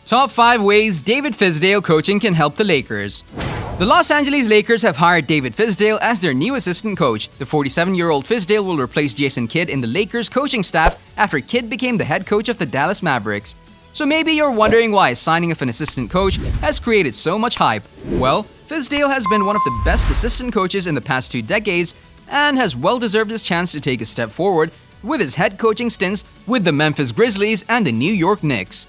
Top 5 ways David Fizdale coaching can help the Lakers. The Los Angeles Lakers have hired David Fizdale as their new assistant coach. The 47-year-old Fizdale will replace Jason Kidd in the Lakers coaching staff after Kidd became the head coach of the Dallas Mavericks. So maybe you're wondering why signing of an assistant coach has created so much hype. Well, Fizdale has been one of the best assistant coaches in the past 2 decades and has well deserved his chance to take a step forward with his head coaching stints with the Memphis Grizzlies and the New York Knicks.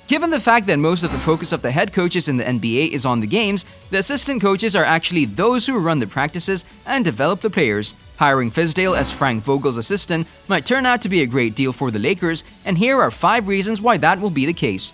Given the fact that most of the focus of the head coaches in the NBA is on the games, the assistant coaches are actually those who run the practices and develop the players. Hiring Fizdale as Frank Vogel's assistant might turn out to be a great deal for the Lakers, and here are 5 reasons why that will be the case.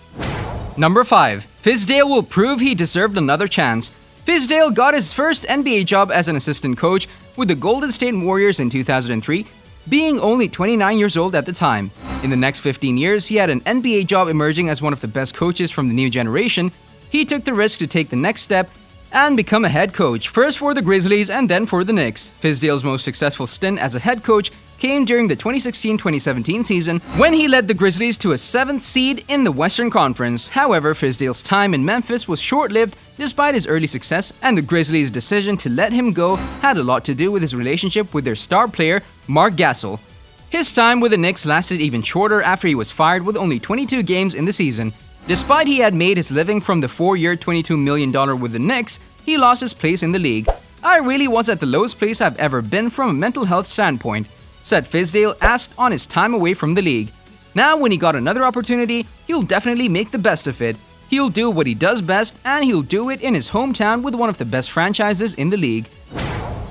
Number 5. Fizdale will prove he deserved another chance. Fizdale got his first NBA job as an assistant coach with the Golden State Warriors in 2003, being only 29 years old at the time. In the next 15 years, he had an NBA job emerging as one of the best coaches from the new generation. He took the risk to take the next step and become a head coach, first for the Grizzlies and then for the Knicks. Fizdale's most successful stint as a head coach came during the 2016-2017 season when he led the Grizzlies to a 7th seed in the Western Conference. However, Fizdale's time in Memphis was short-lived despite his early success, and the Grizzlies' decision to let him go had a lot to do with his relationship with their star player, Mark Gasol. His time with the Knicks lasted even shorter after he was fired with only 22 games in the season. Despite he had made his living from the 4-year $22 million with the Knicks, he lost his place in the league. "I really was at the lowest place I've ever been from a mental health standpoint," said Fizdale, asked on his time away from the league. Now when he got another opportunity, he'll definitely make the best of it. He'll do what he does best, and he'll do it in his hometown with one of the best franchises in the league.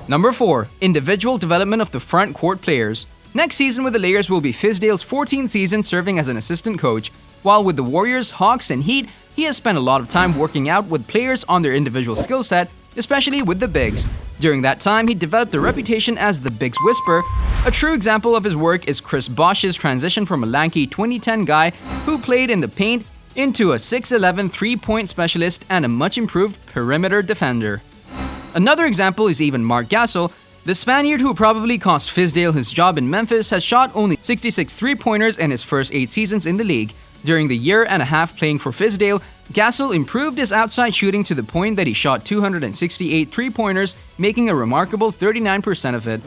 Number 4. Individual development of the front court players. Next season with the Lakers will be Fizdale's 14th season serving as an assistant coach. While with the Warriors, Hawks, and Heat, he has spent a lot of time working out with players on their individual skill set, especially with the bigs. During that time, he developed a reputation as the Bigs Whisperer. A true example of his work is Chris Bosh's transition from a lanky 2010 guy who played in the paint into a 6'11" three-point specialist and a much-improved perimeter defender. Another example is even Mark Gasol. The Spaniard who probably cost Fizdale his job in Memphis has shot only 66 three-pointers in his first 8 seasons in the league. During the year and a half playing for Fizdale, Gasol improved his outside shooting to the point that he shot 268 three-pointers, making a remarkable 39% of it.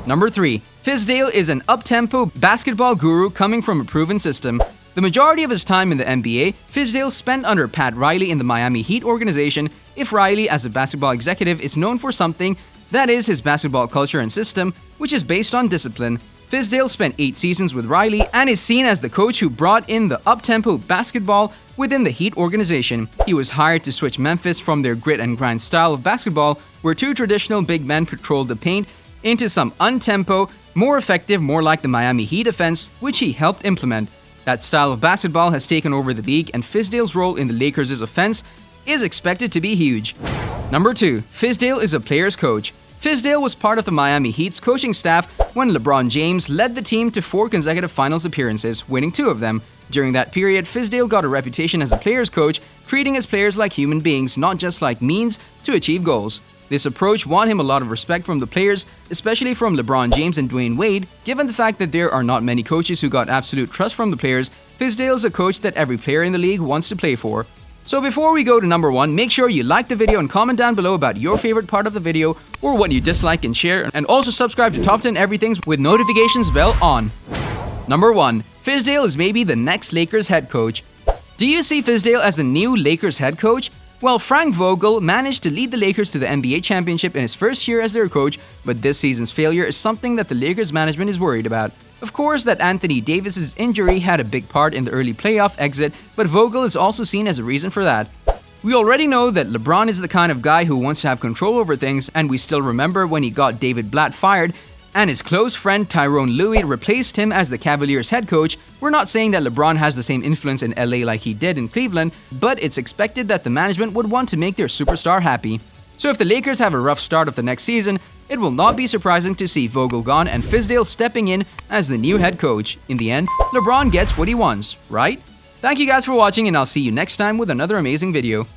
Number 3. Fizdale is an up-tempo basketball guru coming from a proven system. The majority of his time in the NBA, Fizdale spent under Pat Riley in the Miami Heat organization. If Riley, as a basketball executive, is known for something, that is his basketball culture and system, which is based on discipline. Fizdale spent 8 seasons with Riley and is seen as the coach who brought in the up-tempo basketball within the Heat organization. He was hired to switch Memphis from their grit and grind style of basketball, where 2 traditional big men patrolled the paint, into some un-tempo, more effective, more like the Miami Heat offense, which he helped implement. That style of basketball has taken over the league, and Fizdale's role in the Lakers' offense is expected to be huge. Number 2. Fizdale is a player's coach. Fizdale was part of the Miami Heat's coaching staff when LeBron James led the team to 4 consecutive finals appearances, winning 2 of them. During that period, Fizdale got a reputation as a player's coach, treating his players like human beings, not just like means to achieve goals. This approach won him a lot of respect from the players, especially from LeBron James and Dwayne Wade. Given the fact that there are not many coaches who got absolute trust from the players, Fizdale is a coach that every player in the league wants to play for. So before we go to number 1, make sure you like the video and comment down below about your favorite part of the video or what you dislike and share, and also subscribe to Top 10 Everythingz with notifications bell on. Number 1. Fizdale is maybe the next Lakers head coach. Do you see Fizdale as the new Lakers head coach? Well, Frank Vogel managed to lead the Lakers to the NBA championship in his first year as their coach, but this season's failure is something that the Lakers management is worried about. Of course, that Anthony Davis's injury had a big part in the early playoff exit, but Vogel is also seen as a reason for that. We already know that LeBron is the kind of guy who wants to have control over things, and we still remember when he got David Blatt fired and his close friend Tyrone Lue replaced him as the Cavaliers head coach. We're not saying that LeBron has the same influence in LA like he did in Cleveland, but it's expected that the management would want to make their superstar happy. So if the Lakers have a rough start of the next season, it will not be surprising to see Vogel gone and Fizdale stepping in as the new head coach. In the end, LeBron gets what he wants, right? Thank you guys for watching, and I'll see you next time with another amazing video.